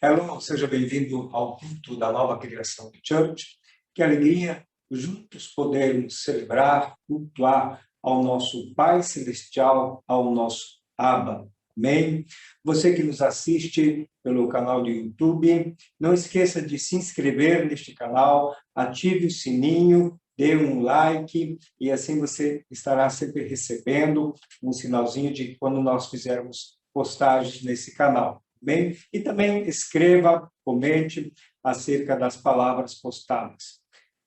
Hello, seja bem-vindo ao culto da Nova Criação Church. Que alegria juntos podermos celebrar, cultuar ao nosso Pai Celestial, ao nosso Abba. Amém? Você que nos assiste pelo canal do YouTube, não esqueça de se inscrever neste canal, ative o sininho, dê um like e assim você estará sempre recebendo um sinalzinho de quando nós fizermos postagens nesse canal. Bem, e também escreva, comente acerca das palavras postadas.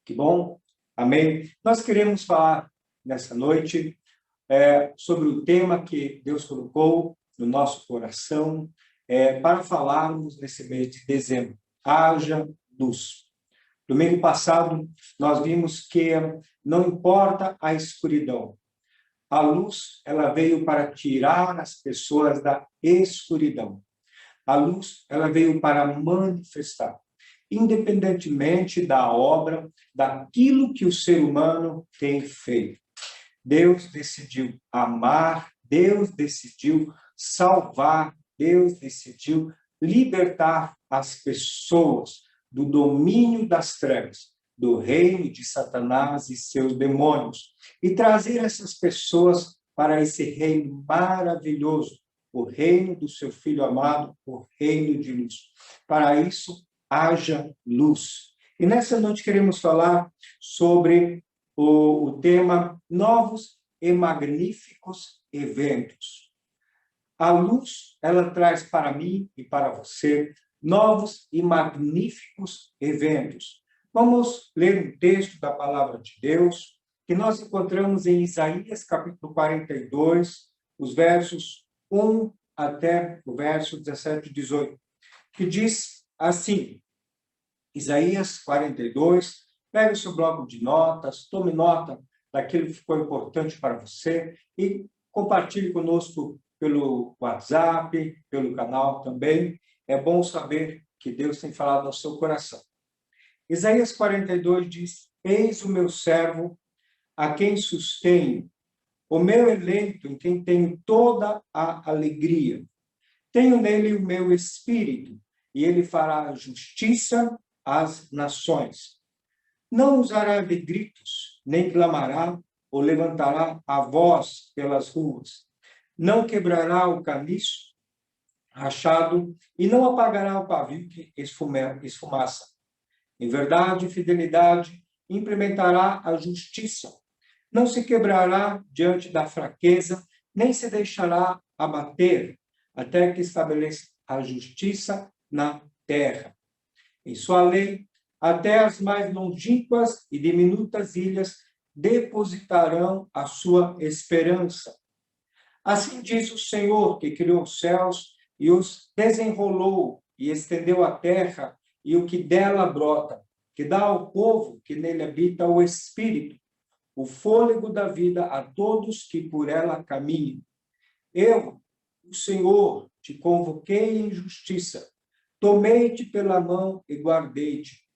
Que bom? Amém? Nós queremos falar nessa noite sobre o tema que Deus colocou no nosso coração para falarmos nesse mês de dezembro. Haja luz. Domingo passado, nós vimos que não importa a escuridão. A luz, ela veio para tirar as pessoas da escuridão. A luz, ela veio para manifestar, independentemente da obra, daquilo que o ser humano tem feito. Deus decidiu amar, Deus decidiu salvar, Deus decidiu libertar as pessoas do domínio das trevas, do reino de Satanás e seus demônios, e trazer essas pessoas para esse reino maravilhoso, o reino do seu Filho amado, o reino de luz. Para isso, haja luz. E nessa noite queremos falar sobre o tema Novos e Magníficos Eventos. A luz, ela traz para mim e para você novos e magníficos eventos. Vamos ler um texto da Palavra de Deus, que nós encontramos em Isaías, capítulo 42, os versos 1 até o verso 17 e 18, que diz assim, Isaías 42, pegue o seu bloco de notas, tome nota daquilo que ficou importante para você e compartilhe conosco pelo WhatsApp, pelo canal também. É bom saber que Deus tem falado ao seu coração. Isaías 42 diz, eis o meu servo, a quem sustenho, o meu eleito, em quem tenho toda a alegria. Tenho nele o meu espírito, e ele fará justiça às nações. Não usará de gritos, nem clamará, ou levantará a voz pelas ruas. Não quebrará o caniço rachado, e não apagará o pavio que esfumaça. Em verdade e fidelidade, implementará a justiça. Não se quebrará diante da fraqueza, nem se deixará abater, até que estabeleça a justiça na terra. Em sua lei, até as mais longínquas e diminutas ilhas depositarão a sua esperança. Assim diz o Senhor, que criou os céus e os desenrolou e estendeu a terra e o que dela brota, que dá ao povo que nele habita o espírito, o fôlego da vida a todos que por ela caminham. Eu, o Senhor, te convoquei em justiça, tomei-te pela mão e guardei-te.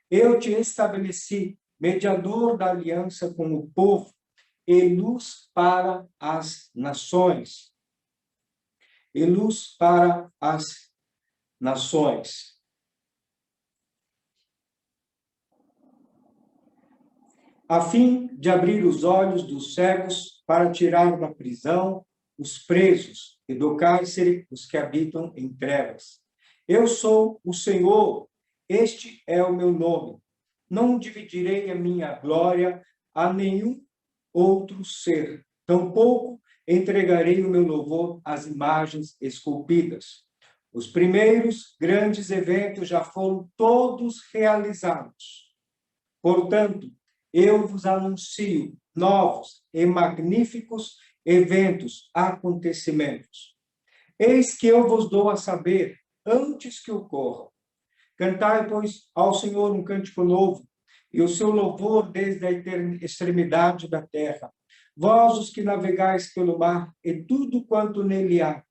Eu te estabeleci mediador da aliança com o povo e luz para as nações. E luz para as nações. A fim de abrir os olhos dos cegos para tirar da prisão os presos, e do cárcere os que habitam em trevas. Eu sou o Senhor, este é o meu nome. Não dividirei a minha glória a nenhum outro ser, tampouco entregarei o meu louvor às imagens esculpidas. Os primeiros grandes eventos já foram todos realizados. Portanto, eu vos anuncio novos e magníficos eventos, acontecimentos. Eis que eu vos dou a saber, antes que ocorram. Cantai, pois, ao Senhor um cântico novo, e o seu louvor desde a extremidade da terra. Vós, os que navegais pelo mar, e tudo quanto nele há.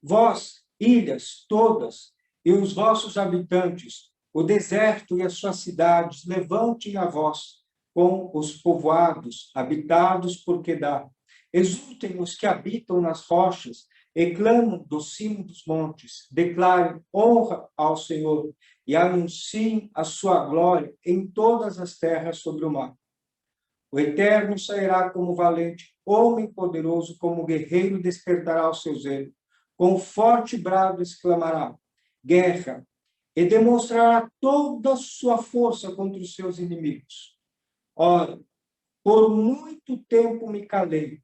Vós, ilhas todas, e os vossos habitantes, o deserto e as suas cidades, levantem a voz, com os povoados habitados por Quedar. Exultem os que habitam nas rochas, e clamam do cimo dos montes, declarem honra ao Senhor e anunciem a sua glória em todas as terras sobre o mar. O Eterno sairá como valente, homem poderoso, como guerreiro despertará o seu zelo. Com forte brado exclamará, guerra, e demonstrará toda a sua força contra os seus inimigos. Ora, por muito tempo me calei,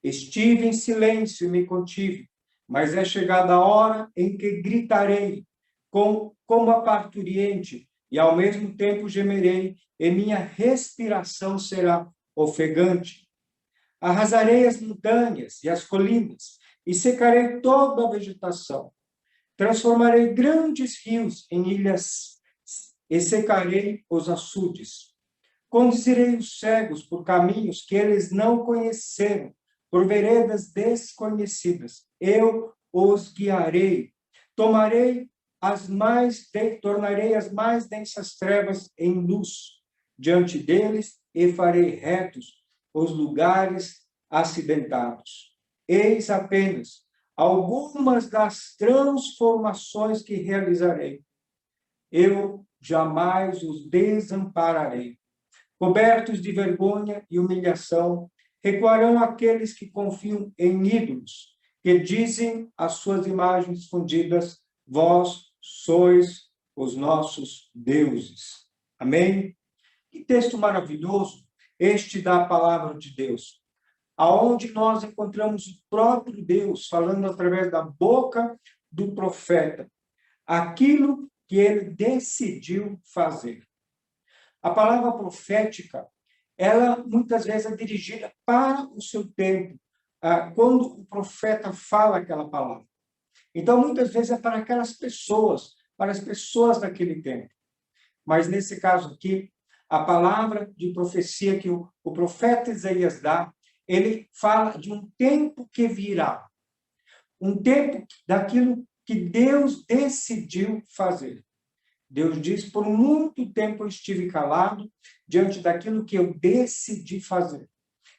estive em silêncio e me contive, mas é chegada a hora em que gritarei como a parturiente, e ao mesmo tempo gemerei, e minha respiração será ofegante. Arrasarei as montanhas e as colinas, e secarei toda a vegetação. Transformarei grandes rios em ilhas, e secarei os açudes. Conduzirei os cegos por caminhos que eles não conheceram, por veredas desconhecidas. Eu os guiarei. Tornarei as mais densas trevas em luz diante deles e farei retos os lugares acidentados. Eis apenas algumas das transformações que realizarei. Eu jamais os desampararei. Cobertos de vergonha e humilhação, recuarão aqueles que confiam em ídolos, que dizem às suas imagens fundidas, vós sois os nossos deuses. Amém? Que texto maravilhoso este da palavra de Deus, aonde nós encontramos o próprio Deus falando através da boca do profeta, aquilo que ele decidiu fazer. A palavra profética, ela muitas vezes é dirigida para o seu tempo, quando o profeta fala aquela palavra. Então, muitas vezes é para aquelas pessoas, para as pessoas daquele tempo. Mas, nesse caso aqui, a palavra de profecia que o profeta Isaías dá, ele fala de um tempo que virá. Um tempo daquilo que Deus decidiu fazer. Deus diz, por muito tempo eu estive calado diante daquilo que eu decidi fazer.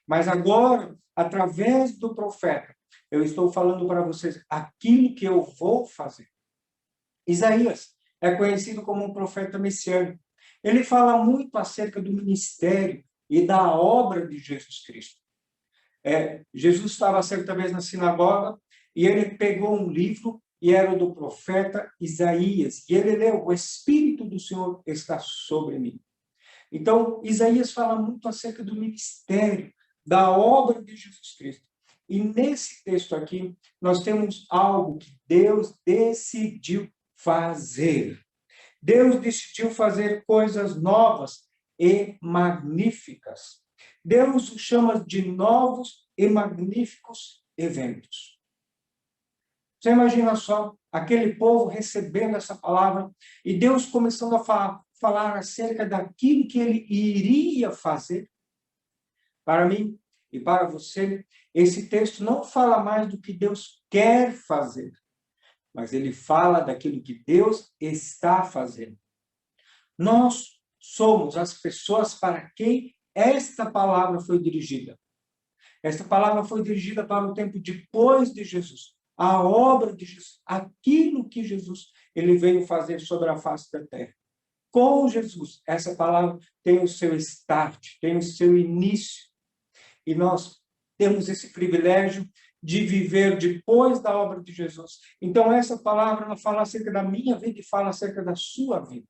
Mas agora, através do profeta, eu estou falando para vocês aquilo que eu vou fazer. Isaías é conhecido como um profeta messiânico. Ele fala muito acerca do ministério e da obra de Jesus Cristo. Jesus estava certa vez na sinagoga e ele pegou um livro e era o do profeta Isaías. E ele leu, o Espírito do Senhor está sobre mim. Então, Isaías fala muito acerca do ministério, da obra de Jesus Cristo. E nesse texto aqui, nós temos algo que Deus decidiu fazer. Deus decidiu fazer coisas novas e magníficas. Deus o chama de novos e magníficos eventos. Você imagina só aquele povo recebendo essa palavra e Deus começando a falar acerca daquilo que ele iria fazer? Para mim e para você, esse texto não fala mais do que Deus quer fazer, mas ele fala daquilo que Deus está fazendo. Nós somos as pessoas para quem esta palavra foi dirigida. Esta palavra foi dirigida para o tempo depois de Jesus. A obra de Jesus, aquilo que Jesus ele veio fazer sobre a face da terra. Com Jesus, essa palavra tem o seu start, tem o seu início. E nós temos esse privilégio de viver depois da obra de Jesus. Então, essa palavra ela fala acerca da minha vida e fala acerca da sua vida.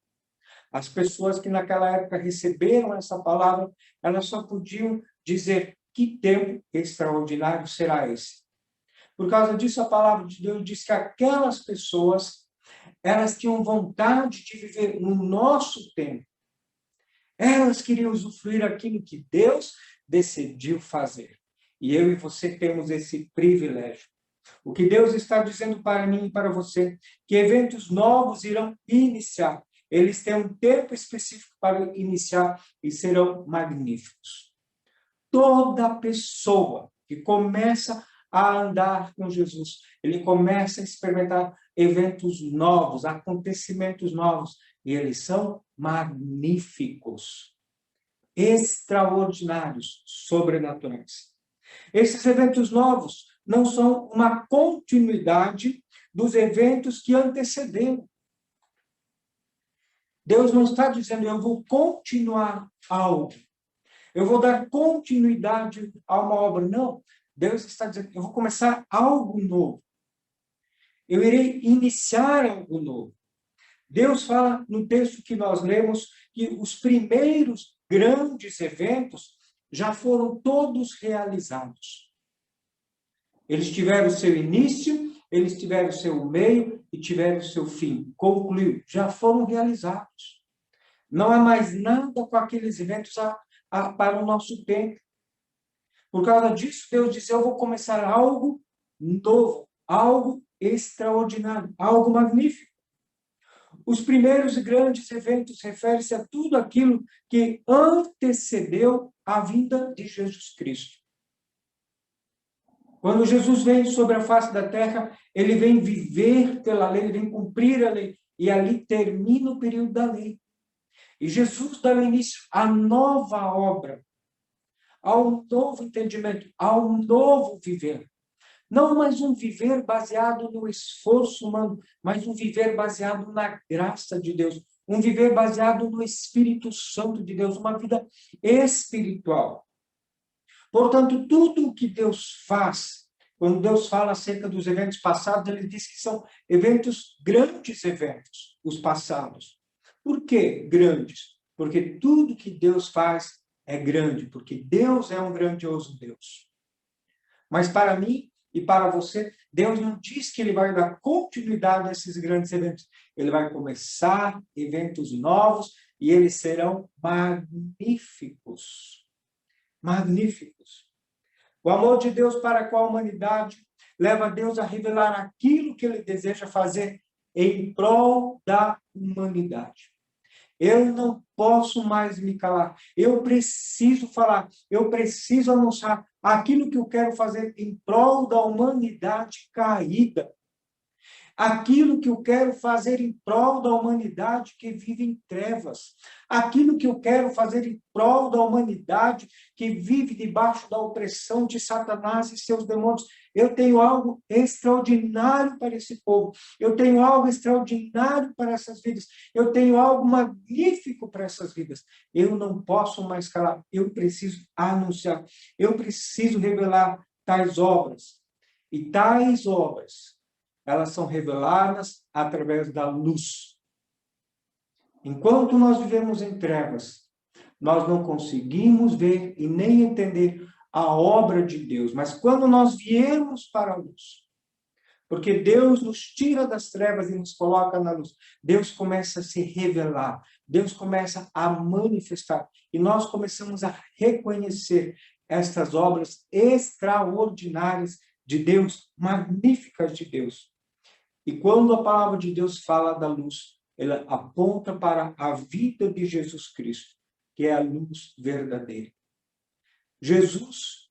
As pessoas que naquela época receberam essa palavra, elas só podiam dizer que tempo extraordinário será esse. Por causa disso, a palavra de Deus diz que aquelas pessoas, elas tinham vontade de viver no nosso tempo. Elas queriam usufruir aquilo que Deus decidiu fazer. E eu e você temos esse privilégio. O que Deus está dizendo para mim e para você, que eventos novos irão iniciar. Eles têm um tempo específico para iniciar e serão magníficos. Toda pessoa que começa a andar com Jesus, ele começa a experimentar eventos novos, acontecimentos novos, e eles são magníficos, extraordinários, sobrenaturais. Esses eventos novos não são uma continuidade dos eventos que antecederam. Deus não está dizendo, eu vou continuar algo. Eu vou dar continuidade a uma obra. Não. Deus está dizendo, eu vou começar algo novo. Eu irei iniciar algo novo. Deus fala no texto que nós lemos que os primeiros grandes eventos já foram todos realizados. Eles tiveram seu início, eles tiveram seu meio e tiveram seu fim. Concluiu, já foram realizados. Não há mais nada com aqueles eventos para o nosso tempo. Por causa disso, Deus disse, eu vou começar algo novo, algo extraordinário, algo magnífico. Os primeiros grandes eventos referem-se a tudo aquilo que antecedeu a vinda de Jesus Cristo. Quando Jesus vem sobre a face da terra, ele vem viver pela lei, ele vem cumprir a lei, e ali termina o período da lei. E Jesus dá início à nova obra, ao novo entendimento, ao novo viver. Não mais um viver baseado no esforço humano, mas um viver baseado na graça de Deus, um viver baseado no Espírito Santo de Deus, uma vida espiritual. Portanto, tudo o que Deus faz, quando Deus fala acerca dos eventos passados, ele diz que são eventos, grandes eventos, os passados. Por que grandes? Porque tudo que Deus faz é grande, porque Deus é um grandioso Deus. Mas para mim e para você, Deus não diz que ele vai dar continuidade a esses grandes eventos. Ele vai começar eventos novos e eles serão magníficos. Magníficos. O amor de Deus para com a humanidade leva Deus a revelar aquilo que ele deseja fazer em prol da humanidade. Eu não posso mais me calar. Eu preciso falar. Eu preciso anunciar aquilo que eu quero fazer em prol da humanidade caída. Aquilo que eu quero fazer em prol da humanidade que vive em trevas. Aquilo que eu quero fazer em prol da humanidade que vive debaixo da opressão de Satanás e seus demônios. Eu tenho algo extraordinário para esse povo. Eu tenho algo extraordinário para essas vidas. Eu tenho algo magnífico para essas vidas. Eu não posso mais calar. Eu preciso anunciar. Eu preciso revelar tais obras. E tais obras, elas são reveladas através da luz. Enquanto nós vivemos em trevas, nós não conseguimos ver e nem entender a obra de Deus. Mas quando nós viermos para a luz, porque Deus nos tira das trevas e nos coloca na luz, Deus começa a se revelar, Deus começa a manifestar, e nós começamos a reconhecer estas obras extraordinárias de Deus, magníficas de Deus. E quando a palavra de Deus fala da luz, ela aponta para a vida de Jesus Cristo, que é a luz verdadeira. Jesus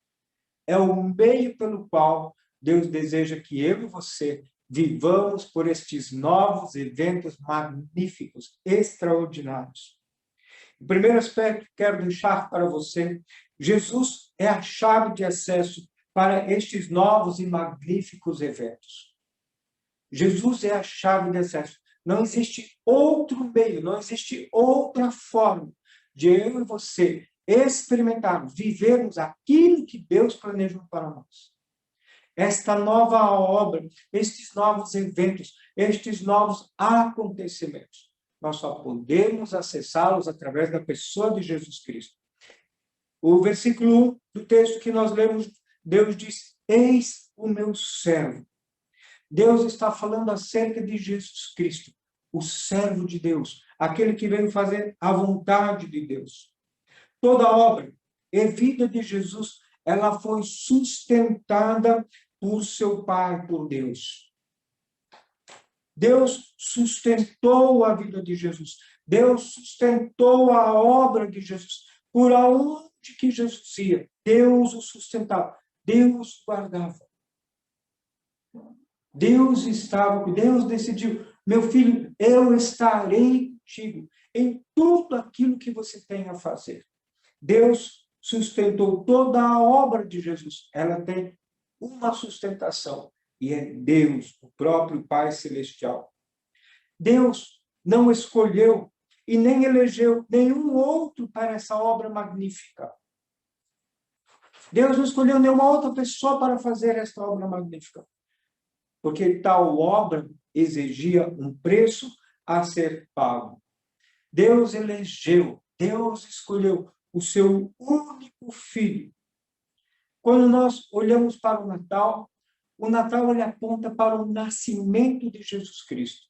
é o meio pelo qual Deus deseja que eu e você vivamos por estes novos eventos magníficos, extraordinários. O primeiro aspecto que quero deixar para você, Jesus é a chave de acesso para estes novos e magníficos eventos. Jesus é a chave de acesso. Não existe outro meio, não existe outra forma de eu e você experimentarmos, vivermos aquilo que Deus planejou para nós. Esta nova obra, estes novos eventos, estes novos acontecimentos, nós só podemos acessá-los através da pessoa de Jesus Cristo. O versículo 1 do texto que nós lemos, Deus diz, eis o meu servo. Deus está falando acerca de Jesus Cristo, o servo de Deus, aquele que veio fazer a vontade de Deus. Toda a obra e vida de Jesus, ela foi sustentada por seu Pai, por Deus. Deus sustentou a vida de Jesus. Deus sustentou a obra de Jesus. Por onde que Jesus ia, Deus o sustentava. Deus o guardava. Deus estava, Deus decidiu, meu filho, eu estarei contigo em tudo aquilo que você tem a fazer. Deus sustentou toda a obra de Jesus. Ela tem uma sustentação, e é Deus, o próprio Pai Celestial. Deus não escolheu e nem elegeu nenhum outro para essa obra magnífica. Deus não escolheu nenhuma outra pessoa para fazer esta obra magnífica, porque tal obra exigia um preço a ser pago. Deus elegeu, Deus escolheu o seu único filho. Quando nós olhamos para o Natal ele aponta para o nascimento de Jesus Cristo.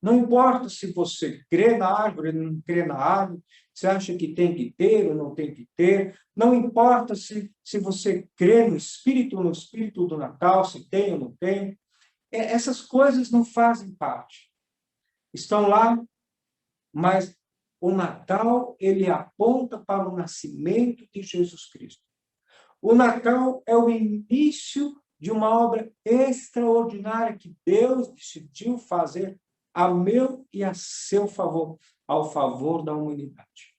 Não importa se você crê na árvore, não crê na árvore, se acha que tem que ter ou não tem que ter, não importa se você crê no Espírito do Natal, se tem ou não tem, essas coisas não fazem parte. Estão lá, mas o Natal, ele aponta para o nascimento de Jesus Cristo. O Natal é o início de uma obra extraordinária que Deus decidiu fazer a meu e a seu favor, ao favor da humanidade.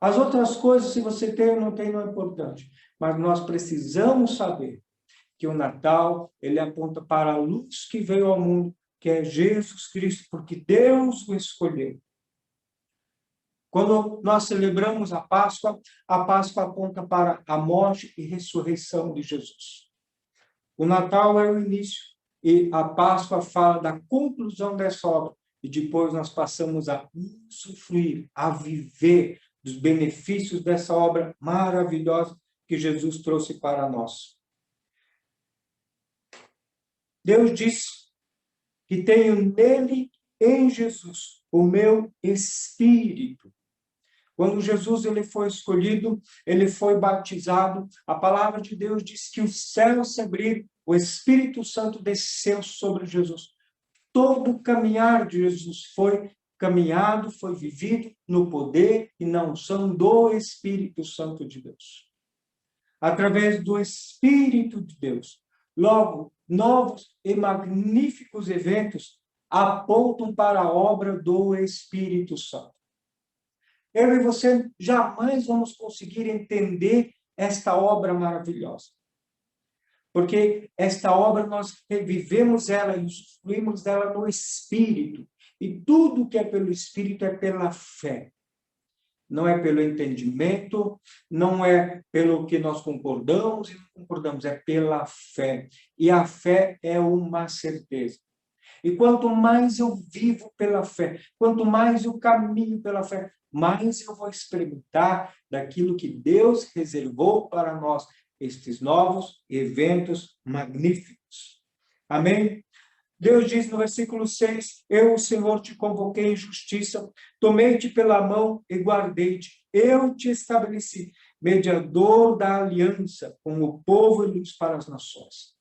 As outras coisas, se você tem ou não tem, não é importante. Mas nós precisamos saber que o Natal, ele aponta para a luz que veio ao mundo, que é Jesus Cristo, porque Deus o escolheu. Quando nós celebramos a Páscoa aponta para a morte e ressurreição de Jesus. O Natal é o início e a Páscoa fala da conclusão dessa obra. E depois nós passamos a usufruir, a viver dos benefícios dessa obra maravilhosa que Jesus trouxe para nós. Deus diz que tenho nele, em Jesus, o meu Espírito. Quando Jesus ele foi escolhido, ele foi batizado, a palavra de Deus diz que o céu se abriu, o Espírito Santo desceu sobre Jesus. Todo o caminhar de Jesus foi caminhado, foi vivido no poder e na unção do Espírito Santo de Deus. Através do Espírito de Deus. Logo, novos e magníficos eventos apontam para a obra do Espírito Santo. Eu e você jamais vamos conseguir entender esta obra maravilhosa. Porque esta obra, nós revivemos ela e usufruímos dela no Espírito. E tudo que é pelo Espírito é pela fé. Não é pelo entendimento, não é pelo que nós concordamos e não concordamos, é pela fé. E a fé é uma certeza. E quanto mais eu vivo pela fé, quanto mais eu caminho pela fé, mais eu vou experimentar daquilo que Deus reservou para nós, estes novos eventos magníficos. Amém? Deus diz no versículo 6, eu, o Senhor, te convoquei em justiça, tomei-te pela mão e guardei-te. Eu te estabeleci, mediador da aliança com o povo e luz para as nações.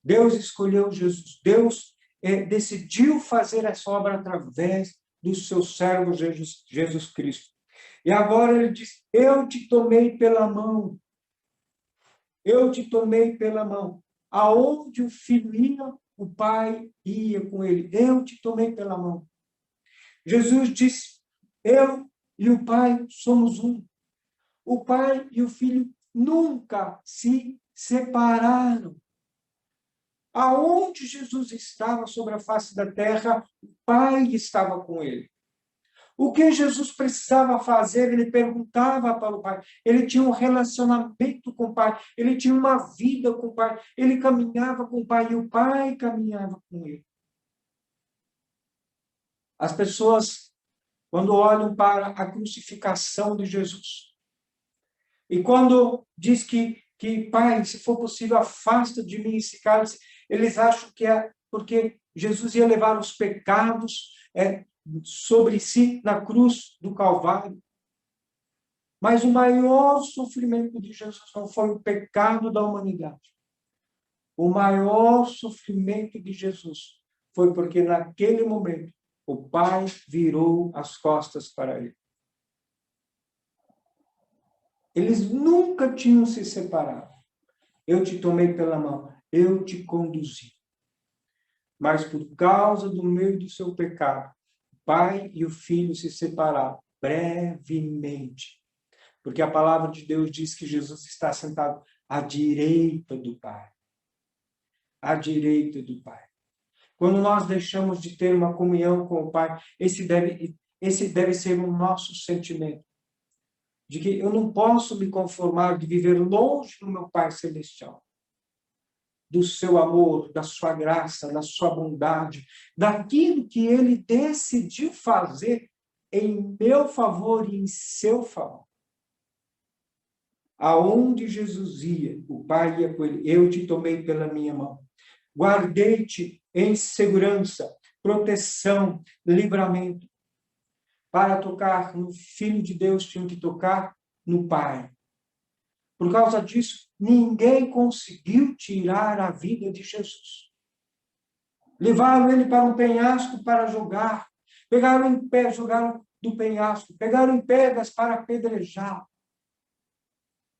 Deus escolheu Jesus, Deus decidiu fazer essa obra através do seu servo Jesus Cristo. E agora ele diz, eu te tomei pela mão. Eu te tomei pela mão. Aonde o filho ia, o pai ia com ele. Eu te tomei pela mão. Jesus disse, eu e o pai somos um. O pai e o filho nunca se separaram. Aonde Jesus estava sobre a face da terra, o Pai estava com ele. O que Jesus precisava fazer, ele perguntava para o Pai. Ele tinha um relacionamento com o Pai, ele tinha uma vida com o Pai, ele caminhava com o Pai e o Pai caminhava com ele. As pessoas, quando olham para a crucificação de Jesus, e quando diz que Pai, se for possível, afasta de mim esse cálice, eles acham que é porque Jesus ia levar os pecados sobre si na cruz do Calvário. Mas o maior sofrimento de Jesus não foi o pecado da humanidade. O maior sofrimento de Jesus foi porque naquele momento o Pai virou as costas para ele. Eles nunca tinham se separado. Eu te tomei pela mão, eu te conduzi. Mas por causa do meu e do seu pecado, o pai e o filho se separaram brevemente. Porque a palavra de Deus diz que Jesus está sentado à direita do Pai. À direita do Pai. Quando nós deixamos de ter uma comunhão com o Pai, esse deve ser o nosso sentimento. De que eu não posso me conformar de viver longe do meu Pai Celestial. Do seu amor, da sua graça, da sua bondade, daquilo que Ele decidiu fazer em meu favor e em seu favor. Aonde Jesus ia, o Pai ia com Ele. Eu te tomei pela minha mão. Guardei-te em segurança, proteção, livramento. Para tocar no Filho de Deus, tinham que tocar no Pai. Por causa disso, ninguém conseguiu tirar a vida de Jesus. Levaram ele para um penhasco para jogar. Pegaram em pé, jogaram do penhasco. Pegaram em pedras para apedrejar.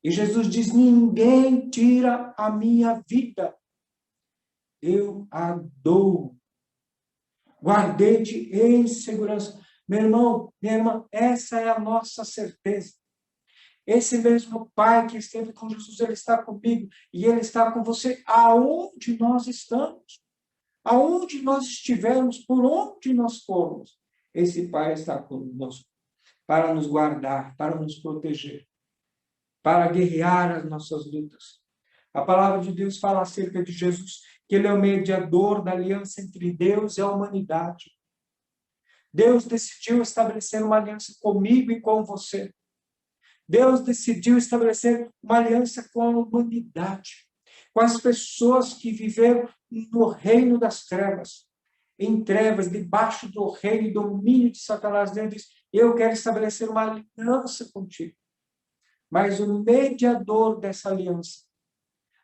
E Jesus diz, ninguém tira a minha vida. Eu a dou. Guardei-te em segurança. Meu irmão, minha irmã, essa é a nossa certeza. Esse mesmo Pai que esteve com Jesus, Ele está comigo e Ele está com você aonde nós estamos. Aonde nós estivermos, por onde nós formos. Esse Pai está conosco para nos guardar, para nos proteger, para guerrear as nossas lutas. A palavra de Deus fala acerca de Jesus, que Ele é o mediador da aliança entre Deus e a humanidade. Deus decidiu estabelecer uma aliança comigo e com você. Deus decidiu estabelecer uma aliança com a humanidade, com as pessoas que viveram no reino das trevas, em trevas, debaixo do reino e domínio de Satanás. Deus diz, eu quero estabelecer uma aliança contigo. Mas o mediador dessa aliança,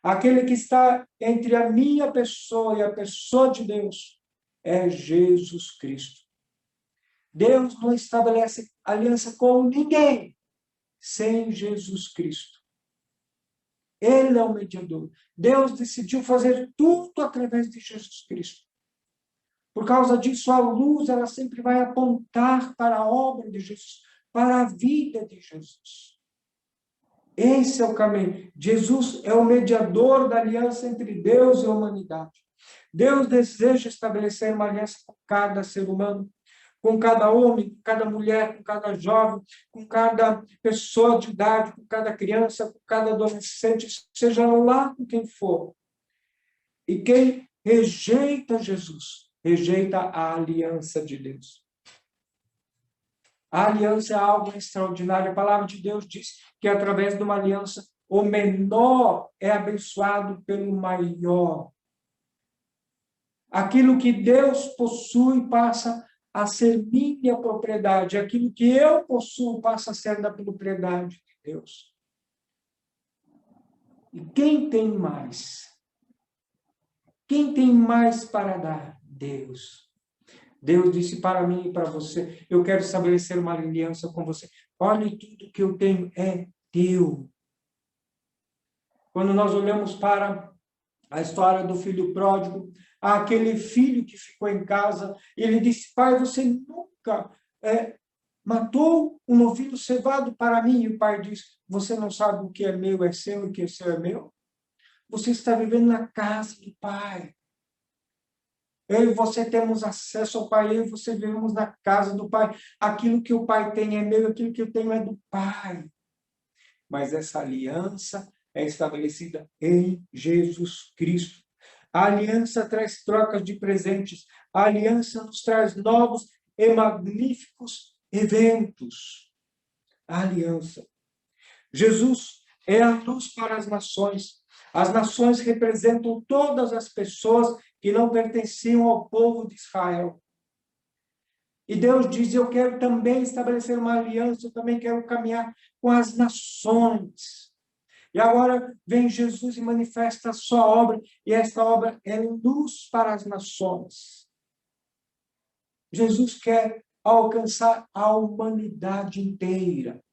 aquele que está entre a minha pessoa e a pessoa de Deus, é Jesus Cristo. Deus não estabelece aliança com ninguém sem Jesus Cristo. Ele é o mediador. Deus decidiu fazer tudo através de Jesus Cristo. Por causa disso, a luz ela sempre vai apontar para a obra de Jesus, para a vida de Jesus. Esse é o caminho. Jesus é o mediador da aliança entre Deus e a humanidade. Deus deseja estabelecer uma aliança com cada ser humano, com cada homem, com cada mulher, com cada jovem, com cada pessoa de idade, com cada criança, com cada adolescente, seja lá com quem for. E quem rejeita Jesus, rejeita a aliança de Deus. A aliança é algo extraordinário. A palavra de Deus diz que através de uma aliança, o menor é abençoado pelo maior. Aquilo que Deus possui passa a ser minha propriedade. Aquilo que eu possuo passa a ser da propriedade de Deus. E quem tem mais? Quem tem mais para dar? Deus. Deus disse para mim e para você, eu quero estabelecer uma aliança com você. Olhe, tudo que eu tenho é teu. Quando nós olhamos para a história do filho pródigo, aquele filho que ficou em casa, ele disse, pai, você nunca matou um novilho cevado para mim. E o pai diz, você não sabe o que é meu é seu e o que é seu é meu? Você está vivendo na casa do pai. Eu e você temos acesso ao Pai, eu e você vivemos na casa do Pai. Aquilo que o Pai tem é meu, aquilo que eu tenho é do Pai. Mas essa aliança é estabelecida em Jesus Cristo. A aliança traz trocas de presentes. A aliança nos traz novos e magníficos eventos. A aliança. Jesus é a luz para as nações. As nações representam todas as pessoas que não pertenciam ao povo de Israel. E Deus diz, eu quero também estabelecer uma aliança, eu também quero caminhar com as nações. E agora vem Jesus e manifesta a sua obra, e esta obra é luz para as nações. Jesus quer alcançar a humanidade inteira.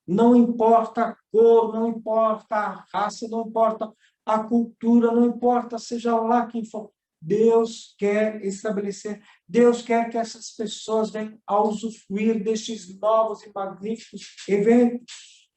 Não importa a cor, não importa a raça, não importa a cultura, não importa seja lá quem for. Deus quer estabelecer, Deus quer que essas pessoas venham a usufruir destes novos e magníficos eventos.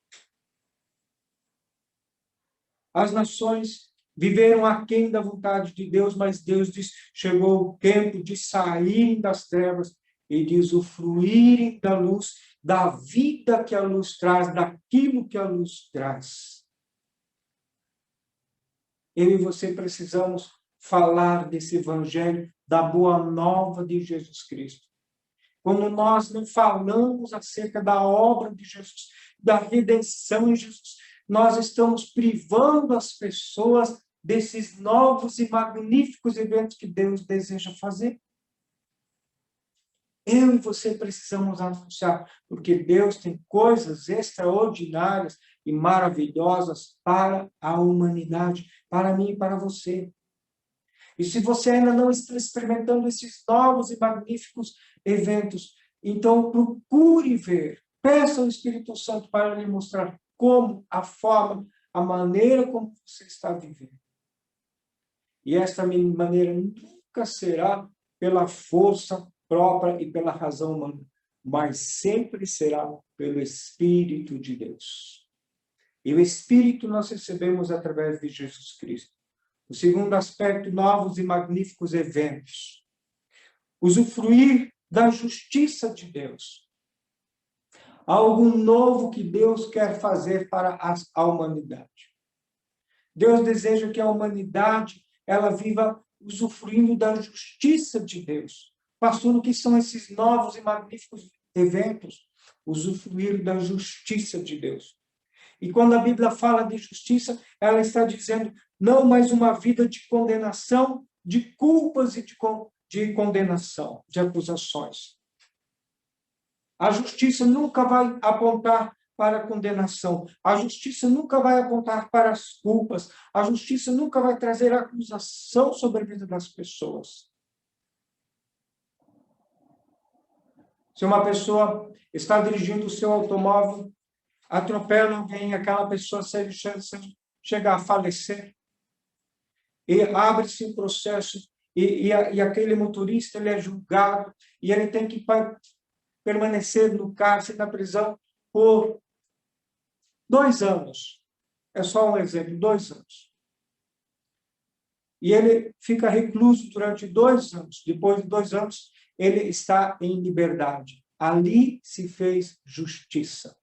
As nações viveram aquém da vontade de Deus, mas Deus diz, chegou o tempo de saírem das trevas e de usufruírem da luz, da vida que a luz traz, daquilo que a luz traz. Eu e você precisamos falar desse evangelho, da boa nova de Jesus Cristo. Quando nós não falamos acerca da obra de Jesus, da redenção em Jesus, nós estamos privando as pessoas desses novos e magníficos eventos que Deus deseja fazer. Eu e você precisamos anunciar, porque Deus tem coisas extraordinárias e maravilhosas para a humanidade, para mim e para você. E se você ainda não está experimentando esses novos e magníficos eventos, então procure ver, peça ao Espírito Santo para lhe mostrar como, a forma, a maneira como você está vivendo. E esta maneira nunca será pela força própria e pela razão humana, mas sempre será pelo Espírito de Deus. E o Espírito nós recebemos através de Jesus Cristo. O segundo aspecto, novos e magníficos eventos. Usufruir da justiça de Deus. Algo novo que Deus quer fazer para a humanidade. Deus deseja que a humanidade ela viva usufruindo da justiça de Deus. Pastor, o que são esses novos e magníficos eventos? Usufruir da justiça de Deus. E quando a Bíblia fala de justiça, ela está dizendo não mais uma vida de condenação, de culpas e de condenação, de acusações. A justiça nunca vai apontar para a condenação. A justiça nunca vai apontar para as culpas. A justiça nunca vai trazer acusação sobre a vida das pessoas. Se uma pessoa está dirigindo o seu automóvel, atropela alguém, aquela pessoa chega a falecer, e abre-se um processo, e aquele motorista ele é julgado, e ele tem que permanecer no cárcere, na prisão, por 2 anos. É só um exemplo, 2 anos. E ele fica recluso durante 2 anos. Depois de 2 anos, ele está em liberdade. Ali se fez justiça.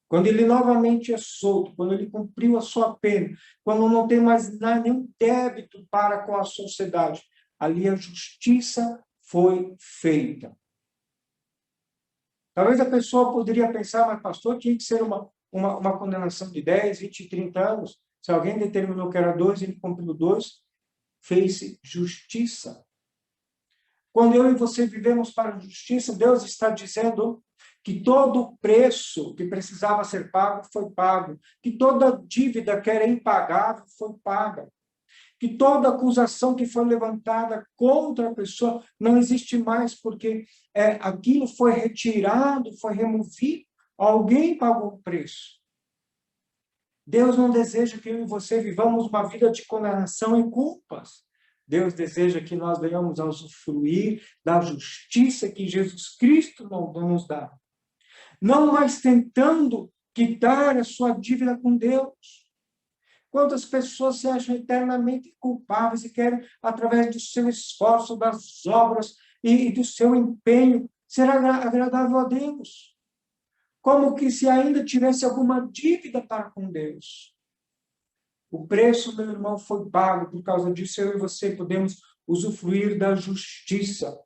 Quando ele novamente é solto, quando ele cumpriu a sua pena, quando não tem mais nenhum débito para com a sociedade, ali a justiça foi feita. Talvez a pessoa poderia pensar, mas pastor, tinha que ser uma condenação de 10, 20, 30 anos. Se alguém determinou que era 2, ele cumpriu 2, fez justiça. Quando eu e você vivemos para a justiça, Deus está dizendo que todo o preço que precisava ser pago foi pago, que toda dívida que era impagável foi paga, que toda acusação que foi levantada contra a pessoa não existe mais, porque aquilo foi retirado, foi removido, alguém pagou o preço. Deus não deseja que eu e você vivamos uma vida de condenação e culpas. Deus deseja que nós venhamos a usufruir da justiça que Jesus Cristo nos dá. Não mais tentando quitar a sua dívida com Deus. Quantas pessoas se acham eternamente culpáveis e querem, através do seu esforço, das obras e do seu empenho, ser agradável a Deus? Como que se ainda tivesse alguma dívida para com Deus. O preço, meu irmão, foi pago. Por causa disso, eu e você podemos usufruir da justiça.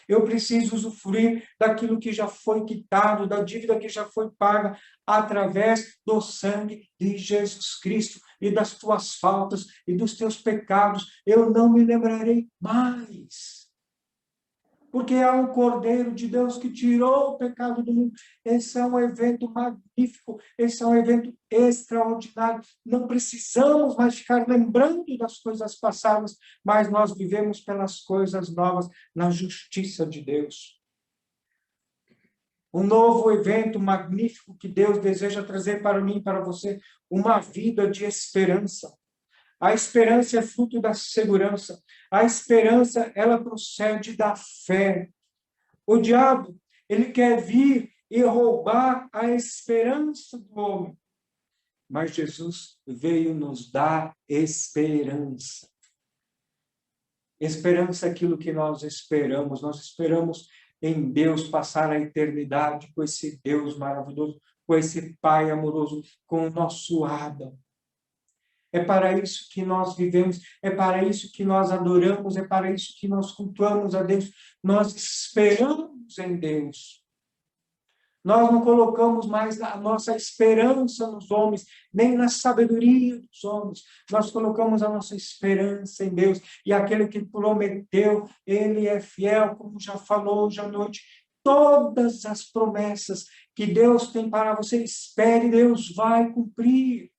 Eu preciso usufruir daquilo que já foi quitado, da dívida que já foi paga através do sangue de Jesus Cristo e das tuas faltas e dos teus pecados. Eu não me lembrarei mais. Porque há um Cordeiro de Deus que tirou o pecado do mundo. Esse é um evento magnífico, esse é um evento extraordinário. Não precisamos mais ficar lembrando das coisas passadas, mas nós vivemos pelas coisas novas, na justiça de Deus. Um novo evento magnífico que Deus deseja trazer para mim e para você, uma vida de esperança. A esperança é fruto da segurança. A esperança, ela procede da fé. O diabo, ele quer vir e roubar a esperança do homem. Mas Jesus veio nos dar esperança. Esperança é aquilo que nós esperamos. Nós esperamos em Deus passar a eternidade com esse Deus maravilhoso, com esse Pai amoroso, com o nosso Abba. É para isso que nós vivemos, é para isso que nós adoramos, é para isso que nós cultuamos a Deus. Nós esperamos em Deus. Nós não colocamos mais a nossa esperança nos homens, nem na sabedoria dos homens. Nós colocamos a nossa esperança em Deus. E aquele que prometeu, ele é fiel, como já falou hoje à noite. Todas as promessas que Deus tem para você, espere, Deus vai cumprir.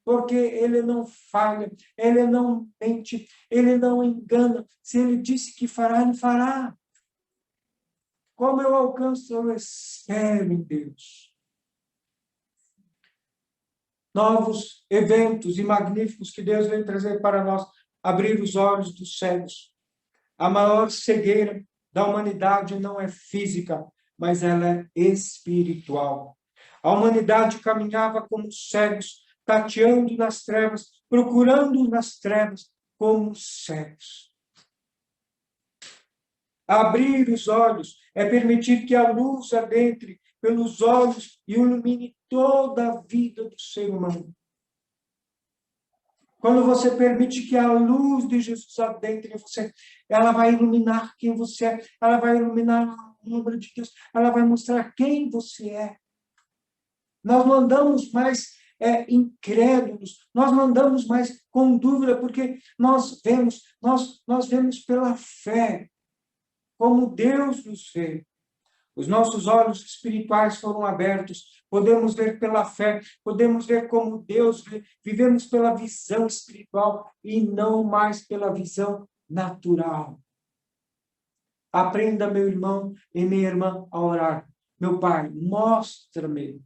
Porque ele não falha, ele não mente, ele não engana. Se ele disse que fará, ele fará. Como eu alcanço? Eu espero em Deus. Novos eventos e magníficos que Deus vem trazer para nós, abrir os olhos dos cegos. A maior cegueira da humanidade não é física, mas ela é espiritual. A humanidade caminhava como cegos, tateando nas trevas, procurando nas trevas como cegos. Abrir os olhos é permitir que a luz adentre pelos olhos e ilumine toda a vida do ser humano. Quando você permite que a luz de Jesus adentre em você, ela vai iluminar quem você é, ela vai iluminar a obra de Deus, ela vai mostrar quem você é. Nós não andamos mais incrédulos, nós não andamos mais com dúvida, porque nós vemos pela fé, como Deus nos vê. Os nossos olhos espirituais foram abertos, podemos ver pela fé, podemos ver como Deus vê, vivemos pela visão espiritual e não mais pela visão natural. Aprenda, meu irmão e minha irmã, a orar. Meu Pai, mostra-me.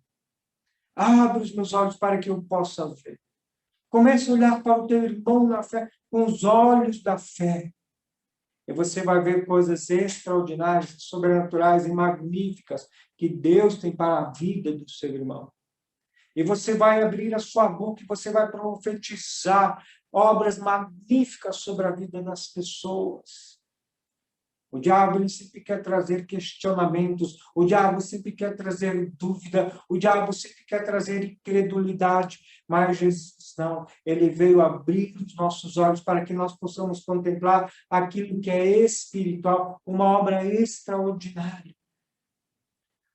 Abre os meus olhos para que eu possa ver. Comece a olhar para o teu irmão na fé, com os olhos da fé. E você vai ver coisas extraordinárias, sobrenaturais e magníficas que Deus tem para a vida do seu irmão. E você vai abrir a sua boca e você vai profetizar obras magníficas sobre a vida das pessoas. O diabo ele sempre quer trazer questionamentos, o diabo sempre quer trazer dúvida, o diabo sempre quer trazer incredulidade, mas Jesus não, ele veio abrir os nossos olhos para que nós possamos contemplar aquilo que é espiritual, uma obra extraordinária.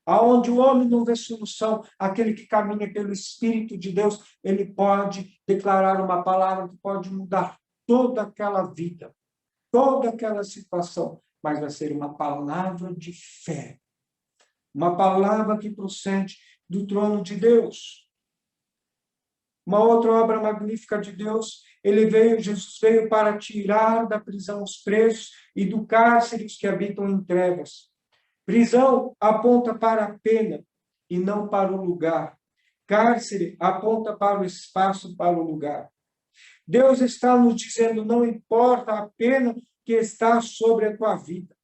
Aonde o homem não vê solução, aquele que caminha pelo Espírito de Deus, ele pode declarar uma palavra que pode mudar toda aquela vida, toda aquela situação, mas vai ser uma palavra de fé. Uma palavra que procede do trono de Deus. Uma outra obra magnífica de Deus, Jesus veio para tirar da prisão os presos e do cárcere os que habitam em trevas. Prisão aponta para a pena e não para o lugar. Cárcere aponta para o espaço, para o lugar. Deus está nos dizendo, não importa a pena que está sobre a tua vida.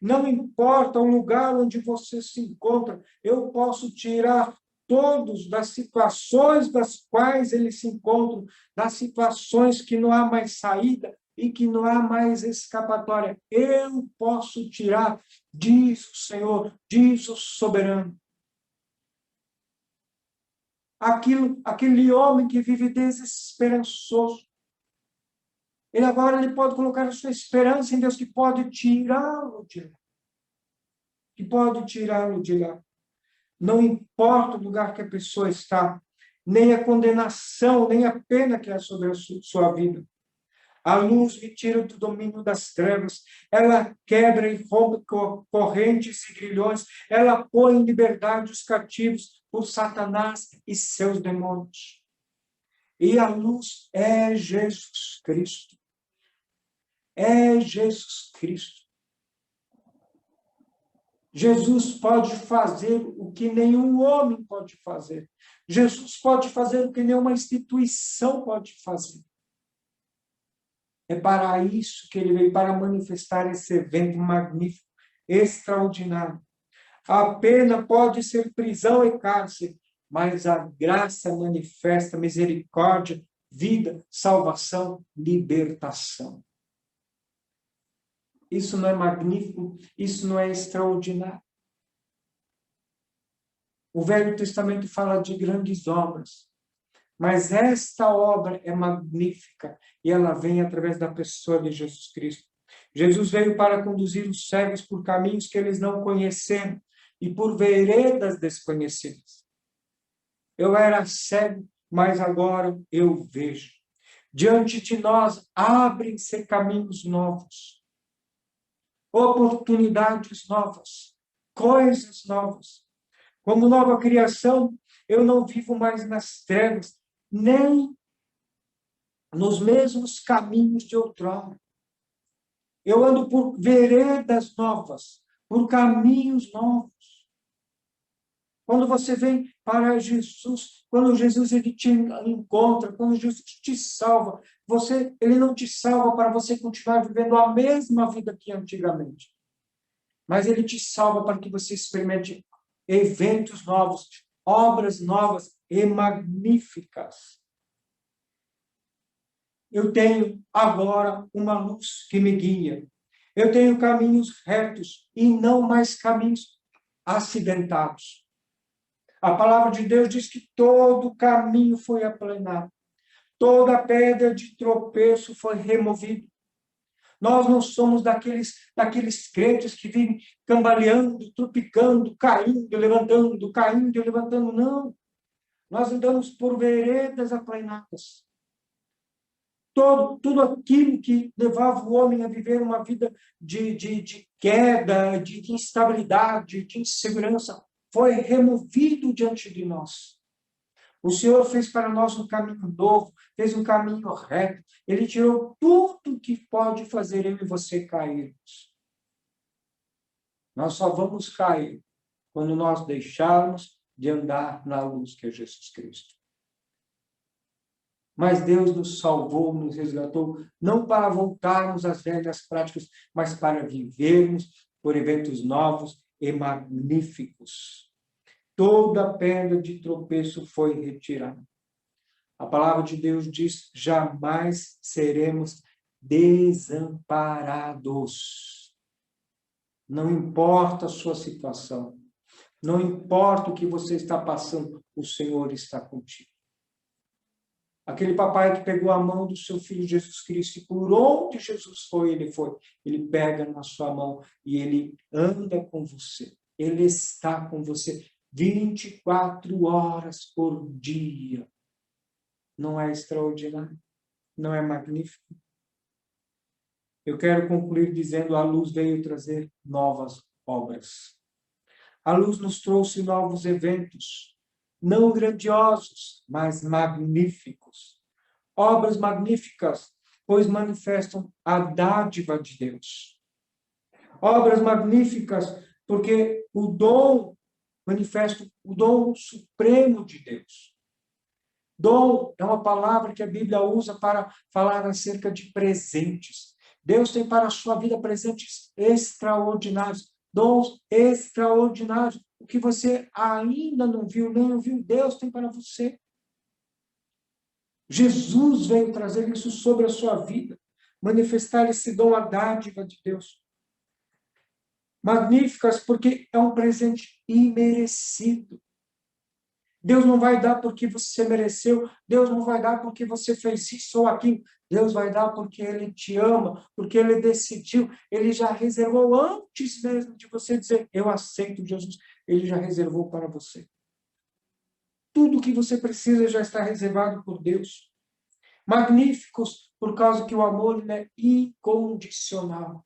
Não importa o lugar onde você se encontra, eu posso tirar todos das situações das quais eles se encontram, das situações que não há mais saída e que não há mais escapatória. Eu posso tirar, diz o Senhor, diz o soberano. Aquele homem que vive desesperançoso, ele pode colocar a sua esperança em Deus, que pode tirá-lo de lá. Que pode tirá-lo de lá. Não importa o lugar que a pessoa está, nem a condenação, nem a pena que é sobre a sua vida. A luz me tira do domínio das trevas, ela quebra e rompe correntes e grilhões, ela põe em liberdade os cativos por Satanás e seus demônios. E a luz é Jesus Cristo. É Jesus Cristo. Jesus pode fazer o que nenhum homem pode fazer. Jesus pode fazer o que nenhuma instituição pode fazer. É para isso que ele veio, para manifestar esse evento magnífico, extraordinário. A pena pode ser prisão e cárcere, mas a graça manifesta misericórdia, vida, salvação, libertação. Isso não é magnífico? Isso não é extraordinário? O Velho Testamento fala de grandes obras, mas esta obra é magnífica e ela vem através da pessoa de Jesus Cristo. Jesus veio para conduzir os cegos por caminhos que eles não conheceram e por veredas desconhecidas. Eu era cego, mas agora eu vejo. Diante de nós abrem-se caminhos novos, oportunidades novas, coisas novas. Como nova criação, eu não vivo mais nas trevas, nem nos mesmos caminhos de outrora. Eu ando por veredas novas, por caminhos novos. Quando você vem para Jesus, quando Jesus ele te encontra, quando Jesus te salva, ele não te salva para você continuar vivendo a mesma vida que antigamente. Mas ele te salva para que você experimente eventos novos, obras novas e magníficas. Eu tenho agora uma luz que me guia. Eu tenho caminhos retos e não mais caminhos acidentados. A palavra de Deus diz que todo caminho foi aplanado. Toda pedra de tropeço foi removida. Nós não somos daqueles crentes que vivem cambaleando, tropicando, caindo, levantando, não. Nós andamos por veredas aplanadas. Tudo aquilo que levava o homem a viver uma vida de queda, de instabilidade, de insegurança, foi removido diante de nós. O Senhor fez para nós um caminho novo, fez um caminho reto. Ele tirou tudo que pode fazer eu e você cairmos. Nós só vamos cair quando nós deixarmos de andar na luz que é Jesus Cristo. Mas Deus nos salvou, nos resgatou, não para voltarmos às velhas práticas, mas para vivermos por eventos novos e magníficos. Toda pedra de tropeço foi retirada. A palavra de Deus diz: jamais seremos desamparados. Não importa a sua situação, não importa o que você está passando, o Senhor está contigo. Aquele papai que pegou a mão do seu filho Jesus Cristo, e por onde Jesus foi, ele pega na sua mão e ele anda com você. Ele está com você 24 horas por dia. Não é extraordinário? Não é magnífico? Eu quero concluir dizendo: a luz veio trazer novas obras. A luz nos trouxe novos eventos, não grandiosos, mas magníficos. Obras magníficas, pois manifestam a dádiva de Deus. Obras magníficas, porque o dom manifesta o dom supremo de Deus. Dom é uma palavra que a Bíblia usa para falar acerca de presentes. Deus tem para a sua vida presentes extraordinários, dons extraordinários. O que você ainda não viu, nem ouviu, Deus tem para você. Jesus veio trazer isso sobre a sua vida, manifestar esse dom, a dádiva de Deus. Magníficas porque é um presente imerecido. Deus não vai dar porque você mereceu, Deus não vai dar porque você fez isso ou aquilo. Deus vai dar porque Ele te ama, porque Ele decidiu, Ele já reservou antes mesmo de você dizer: eu aceito Jesus, Ele já reservou para você. Tudo o que você precisa já está reservado por Deus. Magníficos por causa que o amor ele é incondicional.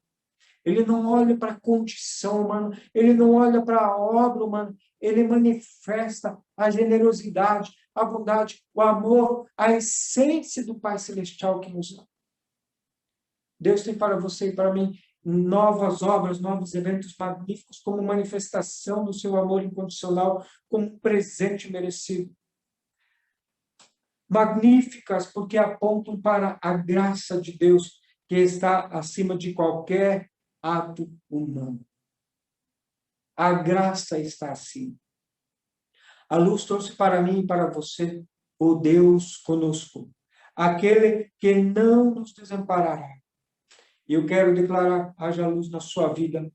Ele não olha para a condição humana, ele não olha para a obra humana, ele manifesta a generosidade, a bondade, o amor, a essência do Pai Celestial que nos ama. Deus tem para você e para mim novas obras, novos eventos magníficos, como manifestação do seu amor incondicional, como um presente merecido. Magníficas, porque apontam para a graça de Deus, que está acima de qualquer ato humano. A graça está acima. A luz trouxe para mim e para você o Deus conosco, aquele que não nos desamparará. E eu quero declarar: haja luz na sua vida,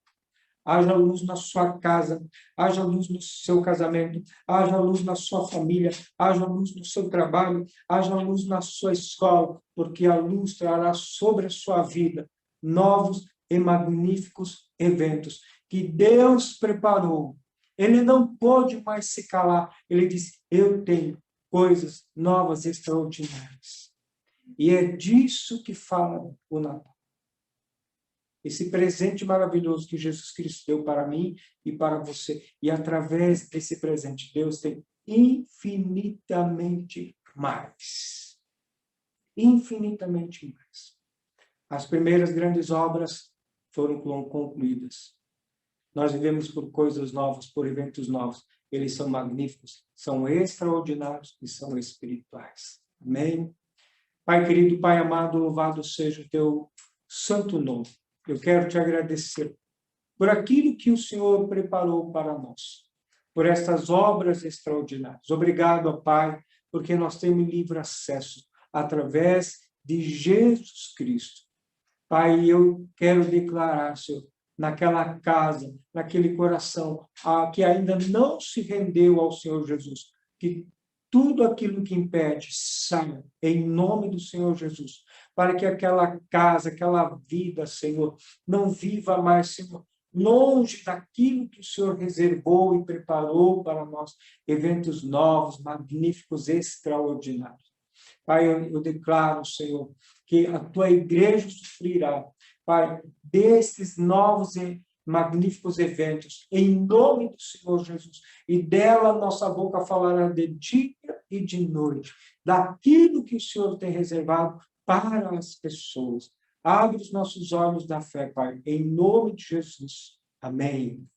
haja luz na sua casa, haja luz no seu casamento, haja luz na sua família, haja luz no seu trabalho, haja luz na sua escola, porque a luz trará sobre a sua vida novos e magníficos eventos que Deus preparou. Ele não pôde mais se calar. Ele disse: eu tenho coisas novas, extraordinárias. E é disso que fala o Natal. Esse presente maravilhoso que Jesus Cristo deu para mim e para você. E através desse presente, Deus tem infinitamente mais. Infinitamente mais. As primeiras grandes obras foram concluídas. Nós vivemos por coisas novas, por eventos novos. Eles são magníficos, são extraordinários e são espirituais. Amém? Pai querido, Pai amado, louvado seja o teu santo nome. Eu quero te agradecer por aquilo que o Senhor preparou para nós, por estas obras extraordinárias. Obrigado, ó Pai, porque nós temos livre acesso através de Jesus Cristo. Pai, eu quero declarar, Senhor, naquela casa, naquele coração que ainda não se rendeu ao Senhor Jesus, que tudo aquilo que impede saia em nome do Senhor Jesus, para que aquela casa, aquela vida, Senhor, não viva mais, Senhor, longe daquilo que o Senhor reservou e preparou para nós, eventos novos, magníficos, extraordinários. Pai, eu declaro, Senhor, que a tua igreja sofrerá, Pai, desses novos e magníficos eventos, em nome do Senhor Jesus. E dela nossa boca falará de dia e de noite, daquilo que o Senhor tem reservado para as pessoas. Abre os nossos olhos da fé, Pai, em nome de Jesus. Amém.